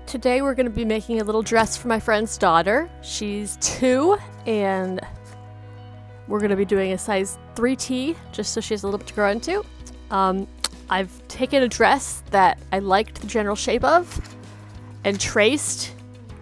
Today we're going to be making a little dress for my friend's daughter. She's 2 and we're going to be doing a size 3T just so she has a little bit to grow into. I've taken a dress that I liked the general shape of and traced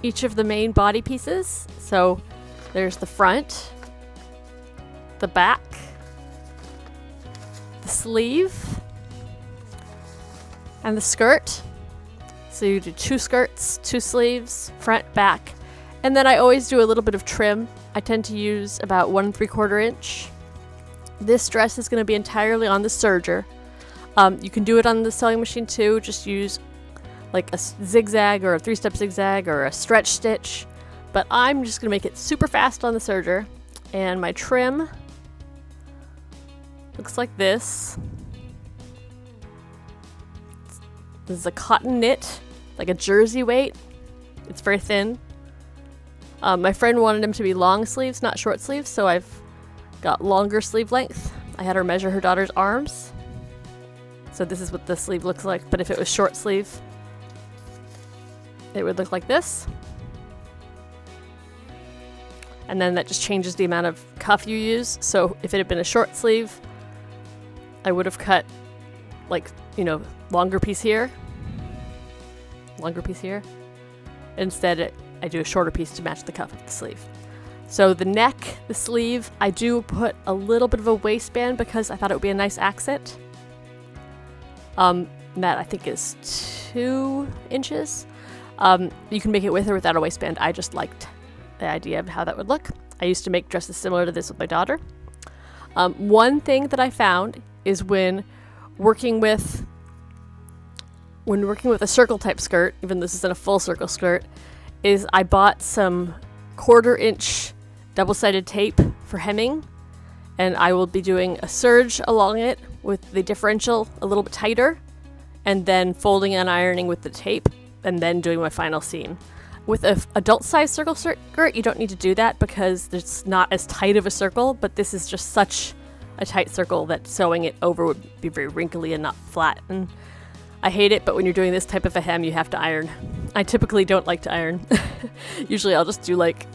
each of the main body pieces. So there's the front, the back, the sleeve, and the skirt. So you do 2 skirts, 2 sleeves, front, back. And then I always do a little bit of trim. I tend to use about 1 3/4 inch. This dress is going to be entirely on the serger. You can do it on the sewing machine too. Just use like a zigzag or a 3-step zigzag or a stretch stitch. But I'm just going to make it super fast on the serger. And my trim looks like this. This is a cotton knit, like a jersey weight. It's very thin. My friend wanted them to be long sleeves, not short sleeves, so I've got longer sleeve length. I had her measure her daughter's arms. So this is what the sleeve looks like, but if it was short sleeve, it would look like this. And then that just changes the amount of cuff you use. So if it had been a short sleeve, I would have cut like, longer piece here. Instead, I do a shorter piece to match the cuff of the sleeve. So the neck, the sleeve, I do put a little bit of a waistband because I thought it would be a nice accent. That I think is 2 inches. You can make it with or without a waistband. I just liked the idea of how that would look. I used to make dresses similar to this with my daughter. One thing that I found is when working with a circle type skirt, even though this isn't a full circle skirt, is I bought some 1/4 inch double-sided tape for hemming, and I will be doing a serge along it with the differential a little bit tighter, and then folding and ironing with the tape, and then doing my final seam. With an adult size circle skirt, you don't need to do that because it's not as tight of a circle, but this is just such a tight circle that sewing it over would be very wrinkly and not flat. And I hate it, but when you're doing this type of a hem, you have to iron. I typically don't like to iron. Usually I'll just do like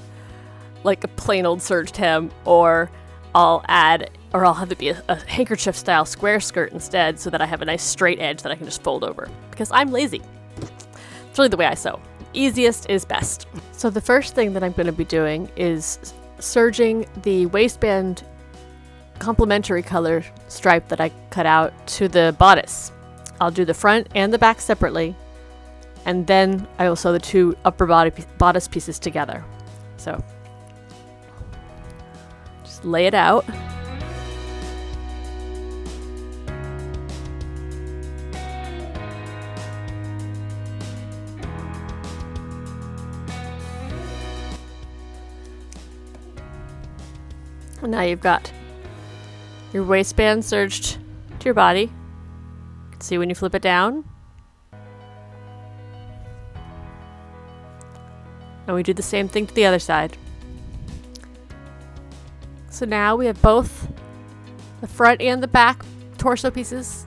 a plain old serged hem, or I'll have it be a handkerchief style square skirt instead, so that I have a nice straight edge that I can just fold over. Because I'm lazy. It's really the way I sew. Easiest is best. So the first thing that I'm going to be doing is serging the waistband complementary color stripe that I cut out to the bodice. I'll do the front and the back separately, and then I will sew the 2 upper bodice pieces together. So just lay it out. And now you've got your waistband serged to your body. You can see when you flip it down. And we do the same thing to the other side. So now we have both the front and the back torso pieces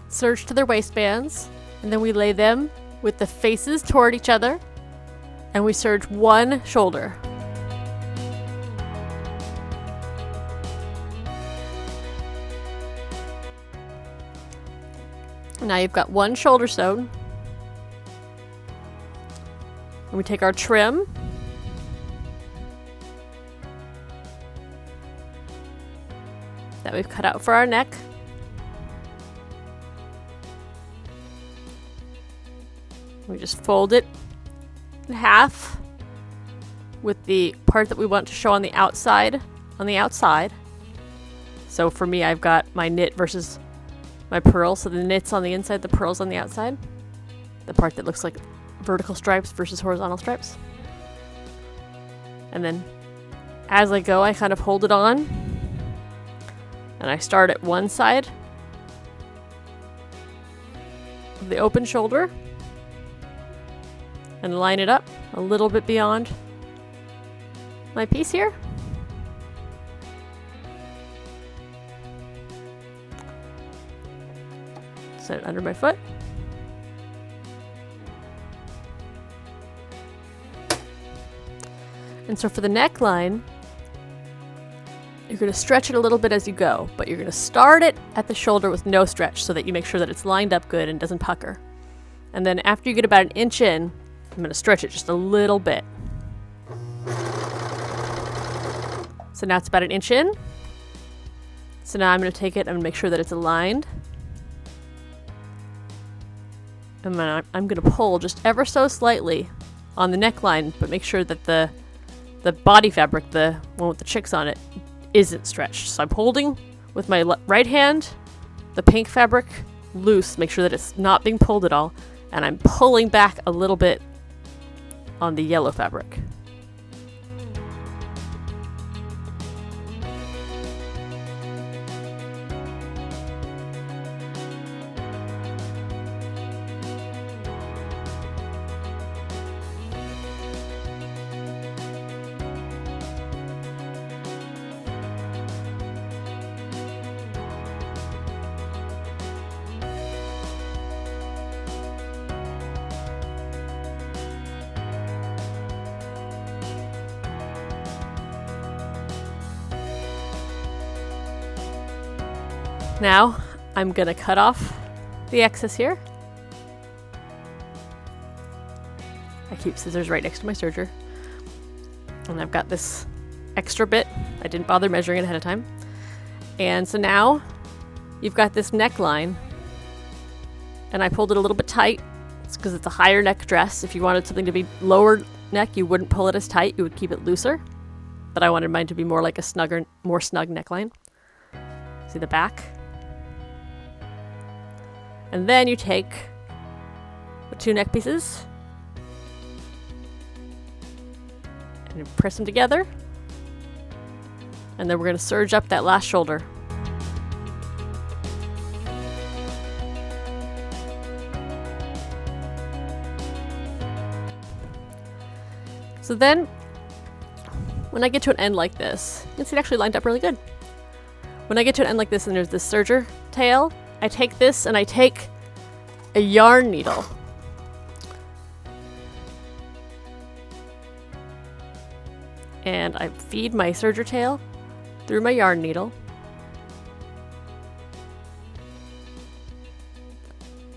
serged to their waistbands. And then we lay them with the faces toward each other. And we serge 1 shoulder. Now you've got 1 shoulder sewed. And we take our trim. That we've cut out for our neck. We just fold it in half with the part that we want to show on the outside. So for me, I've got my knit versus my purl, so the knit's on the inside, the purl's on the outside. The part that looks like vertical stripes versus horizontal stripes. And then as I go, I kind of hold it on. And I start at one side of the open shoulder and line it up a little bit beyond my piece here. Set it under my foot. And so for the neckline, you're going to stretch it a little bit as you go, but you're going to start it at the shoulder with no stretch so that you make sure that it's lined up good and doesn't pucker. And then after you get about 1 inch in, I'm going to stretch it just a little bit. So now it's about 1 inch in. So now I'm going to take it and make sure that it's aligned. And then I'm going to pull just ever so slightly on the neckline, but make sure that the body fabric, the one with the chicks on it, isn't stretched. So I'm holding with my right hand the pink fabric loose, make sure that it's not being pulled at all, and I'm pulling back a little bit on the yellow fabric. Now, I'm gonna cut off the excess here. I keep scissors right next to my serger. And I've got this extra bit. I didn't bother measuring it ahead of time. And so now, you've got this neckline. And I pulled it a little bit tight. It's because it's a higher neck dress. If you wanted something to be lower neck, you wouldn't pull it as tight. You would keep it looser. But I wanted mine to be more like a more snug neckline. See the back? And then you take the 2 neck pieces and you press them together. And then we're going to serge up that last shoulder. So then, when I get to an end like this, you can see it actually lined up really good. When I get to an end like this and there's this serger tail, I take this and I take a yarn needle. And I feed my serger tail through my yarn needle.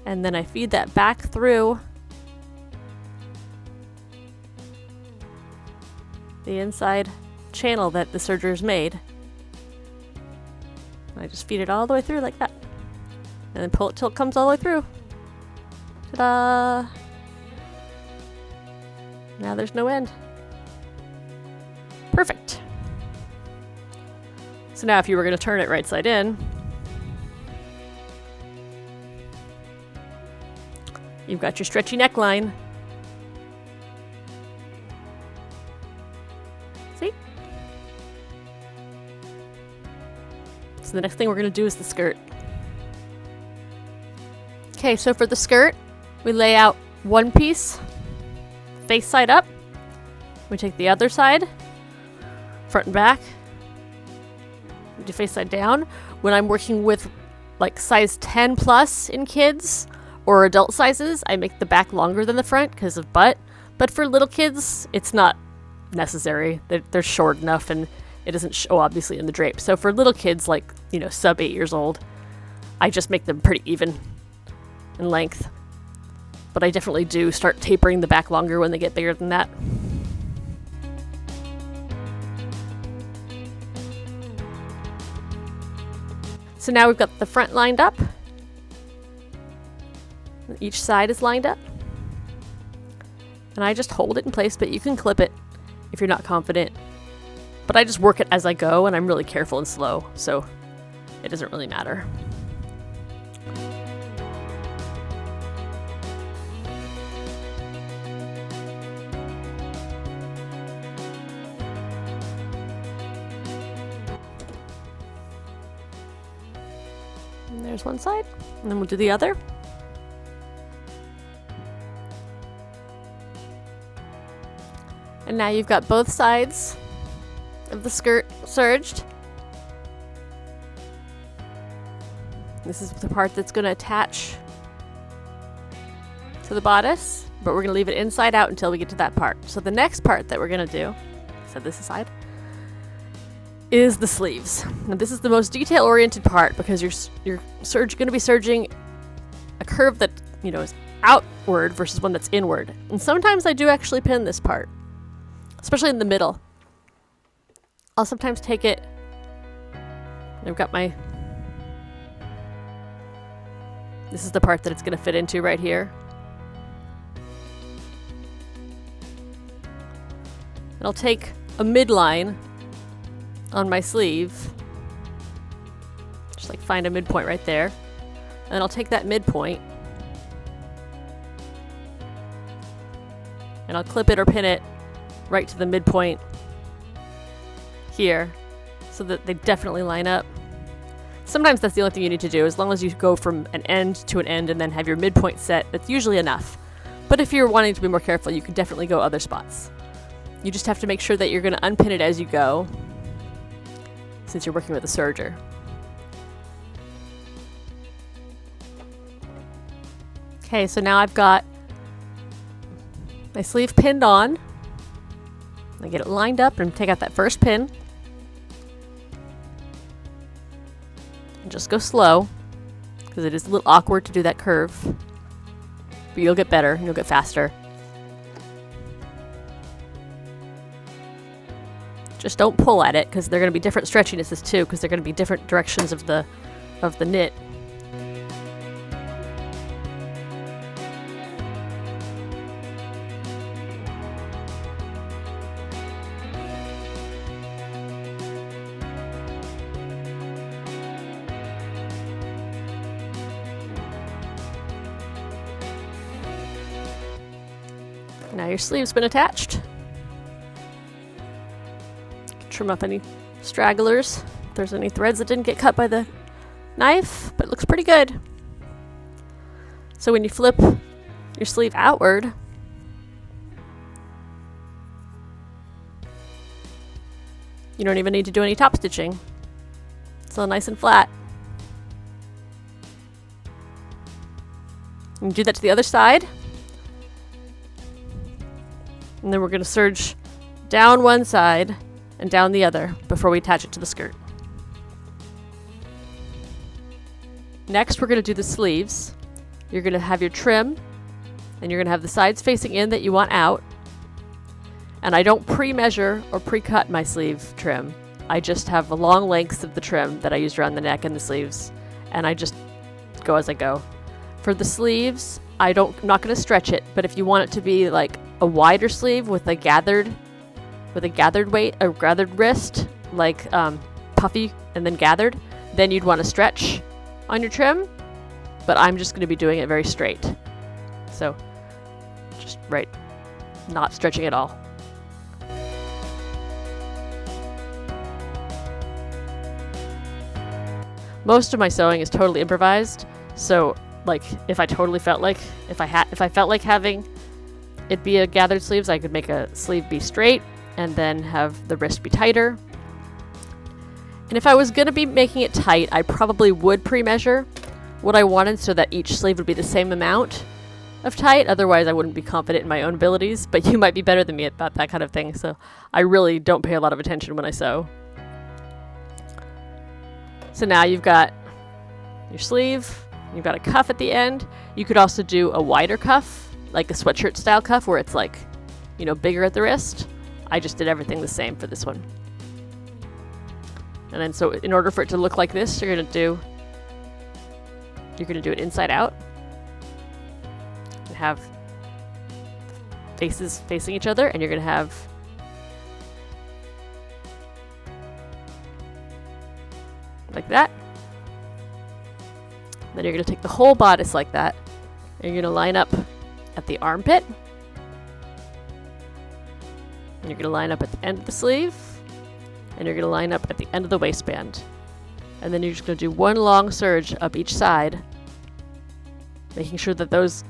And then I feed that back through the inside channel that the serger's made. I just feed it all the way through like that. And then pull it till it comes all the way through. Ta-da! Now there's no end. Perfect. So now if you were going to turn it right side in, you've got your stretchy neckline. See? So the next thing we're going to do is the skirt. Okay, so for the skirt, we lay out one piece, face side up. We take the other side, front and back. We do face side down. When I'm working with like size 10 plus in kids or adult sizes, I make the back longer than the front because of butt. But for little kids, it's not necessary. They're short enough and it doesn't show obviously in the drape. So for little kids like, sub 8 years old, I just make them pretty even in length. But I definitely do start tapering the back longer when they get bigger than that. So now we've got the front lined up. Each side is lined up. And I just hold it in place, but you can clip it if you're not confident. But I just work it as I go, and I'm really careful and slow, so it doesn't really matter. And there's one side, and then we'll do the other. And now you've got both sides of the skirt serged. This is the part that's going to attach to the bodice, but we're going to leave it inside out until we get to that part. So the next part that we're going to do set this aside, is the sleeves. Now this is the most detail-oriented part because you're going to be serging a curve that, is outward versus one that's inward. And sometimes I do actually pin this part, especially in the middle. I'll sometimes take it, I've got this is the part that it's going to fit into right here. And I'll take a midline on my sleeve, just like find a midpoint right there, and then I'll take that midpoint and I'll clip it or pin it right to the midpoint here so that they definitely line up. Sometimes that's the only thing you need to do. As long as you go from an end to an end and then have your midpoint set, that's usually enough. But if you're wanting to be more careful, you can definitely go other spots. You just have to make sure that you're going to unpin it as you go, since you're working with a serger. Okay, so now I've got my sleeve pinned on. I get it lined up and take out that first pin. And just go slow, because it is a little awkward to do that curve. But you'll get better, and you'll get faster. Just don't pull at it, because they're going to be different stretchinesses too, because they're going to be different directions of the knit. Now your sleeve's been attached. Trim up any stragglers, if there's any threads that didn't get cut by the knife, but it looks pretty good. So when you flip your sleeve outward, you don't even need to do any top stitching. It's all nice and flat. You can do that to the other side. And then we're going to serge down one side and down the other before we attach it to the skirt. Next, we're going to do the sleeves. You're going to have your trim, and you're going to have the sides facing in that you want out. And I don't pre-measure or pre-cut my sleeve trim. I just have a long lengths of the trim that I used around the neck and the sleeves, and I just go as I go. For the sleeves, I'm not going to stretch it, but if you want it to be like a wider sleeve with a gathered weight, a gathered wrist, like puffy and then gathered, then you'd want to stretch on your trim. But I'm just going to be doing it very straight. So just right, not stretching at all. Most of my sewing is totally improvised. So like if I felt like having it be a gathered sleeves, I could make a sleeve be straight and then have the wrist be tighter. And if I was going to be making it tight, I probably would pre-measure what I wanted so that each sleeve would be the same amount of tight. Otherwise, I wouldn't be confident in my own abilities, but you might be better than me about that kind of thing. So I really don't pay a lot of attention when I sew. So now you've got your sleeve, you've got a cuff at the end. You could also do a wider cuff, like a sweatshirt style cuff where it's like, bigger at the wrist. I just did everything the same for this one. And then so in order for it to look like this, you're gonna do it inside out and have faces facing each other, and you're gonna have like that. Then you're gonna take the whole bodice like that, and you're gonna line up at the armpit, and you're going to line up at the end of the sleeve, and you're going to line up at the end of the waistband. And then you're just going to do one long serge up each side, making sure that those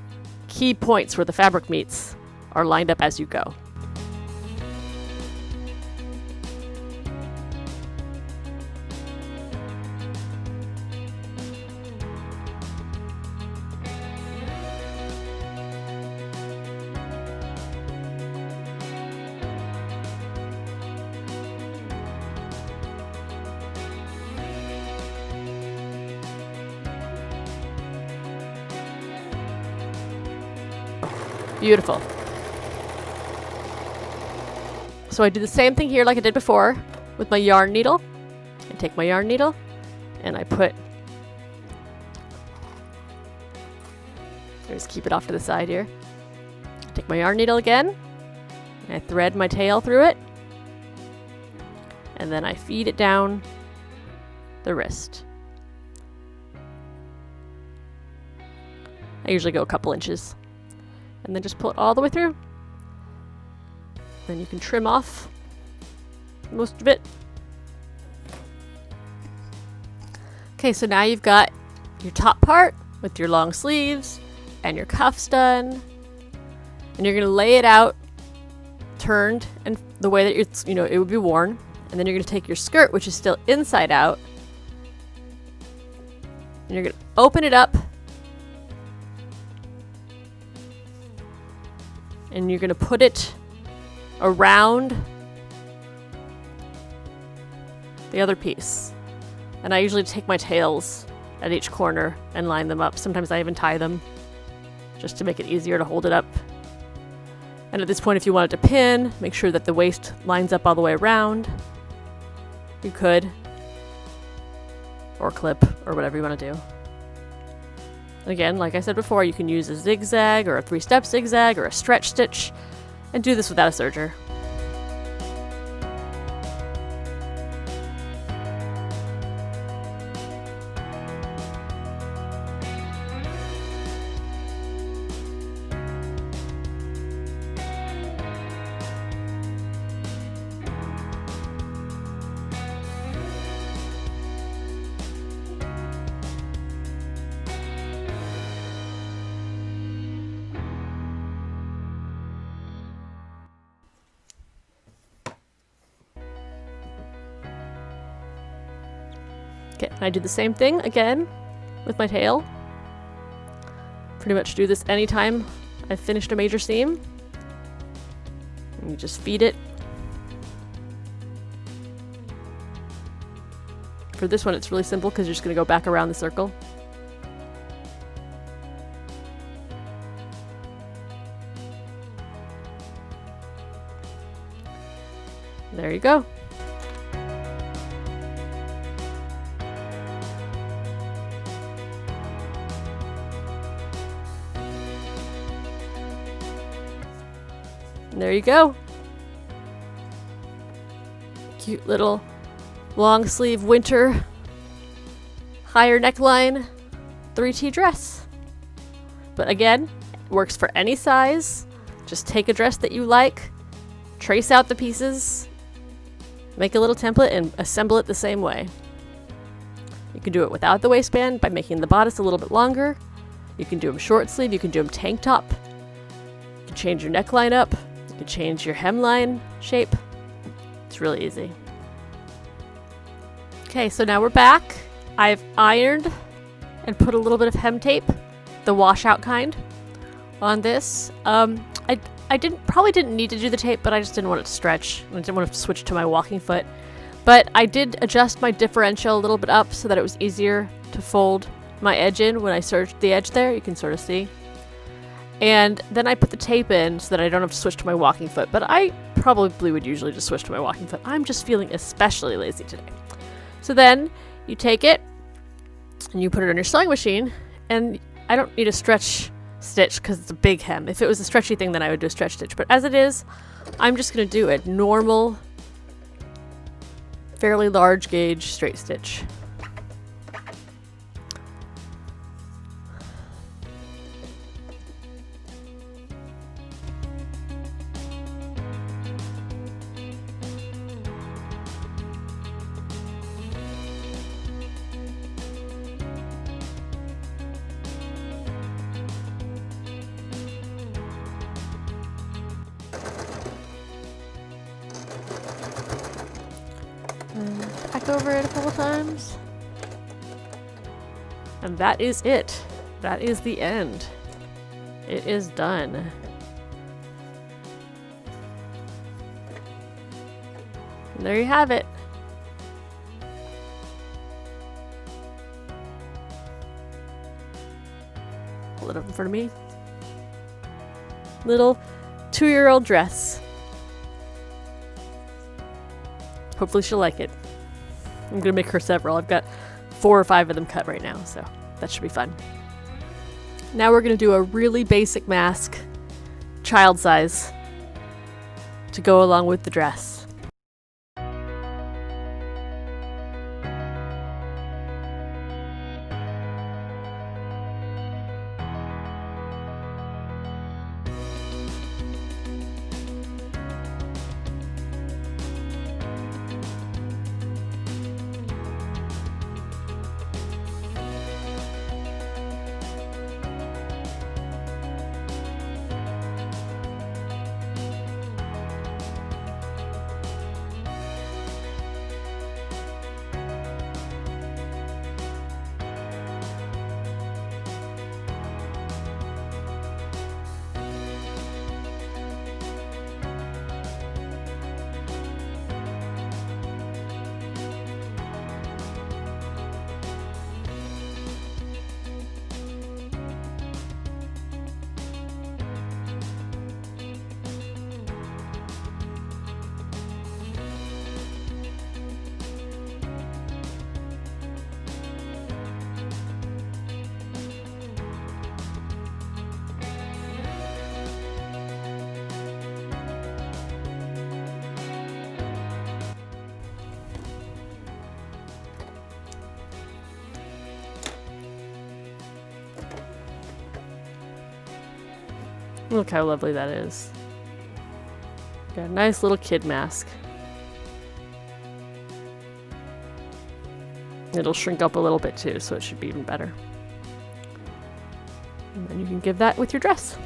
key points where the fabric meets are lined up as you go. Beautiful. So I do the same thing here like I did before with my yarn needle. I take my yarn needle and I just keep it off to the side here. I take my yarn needle again and I thread my tail through it. And then I feed it down the wrist. I usually go a couple inches. And then just pull it all the way through. Then you can trim off most of it. Okay, so now you've got your top part with your long sleeves and your cuffs done. And you're gonna lay it out turned and the way that it's, it would be worn. And then you're gonna take your skirt, which is still inside out, and you're gonna open it up. And you're gonna put it around the other piece. And I usually take my tails at each corner and line them up. Sometimes I even tie them just to make it easier to hold it up. And at this point, if you wanted to pin, make sure that the waist lines up all the way around. You could. Or clip, or whatever you want to do. Again, like I said before, you can use a zigzag or a 3-step zigzag or a stretch stitch and do this without a serger. Okay, I do the same thing again with my tail. Pretty much do this anytime I've finished a major seam. And you just feed it. For this one, it's really simple because you're just going to go back around the circle. There you go. And there you go. Cute little long sleeve winter higher neckline 3T dress. But again, it works for any size. Just take a dress that you like, trace out the pieces, make a little template, and assemble it the same way. You can do it without the waistband by making the bodice a little bit longer. You can do them short sleeve, you can do them tank top. You can change your neckline up. You can change your hemline shape. It's really easy. Okay, so now we're back. I've ironed and put a little bit of hem tape, the washout kind, on this. I probably didn't need to do the tape, but I just didn't want it to stretch. I didn't want to switch to my walking foot. But I did adjust my differential a little bit up so that it was easier to fold my edge in when I serged the edge there. You can sort of see. And then I put the tape in so that I don't have to switch to my walking foot. But I probably would usually just switch to my walking foot. I'm just feeling especially lazy today. So then you take it and you put it on your sewing machine. And I don't need a stretch stitch because it's a big hem. If it was a stretchy thing, then I would do a stretch stitch. But as it is, I'm just going to do a normal, fairly large gauge straight stitch. Back over it a couple times. And that is it. That is the end. It is done. And there you have it. Pull it up in front of me. little 2-year-old dress. Hopefully she'll like it. I'm gonna make her several. I've got 4 or 5 of them cut right now, so that should be fun. Now we're gonna do a really basic mask, child size, to go along with the dress. Look how lovely that is. Got a nice little kid mask. It'll shrink up a little bit too, so it should be even better. And then you can give that with your dress.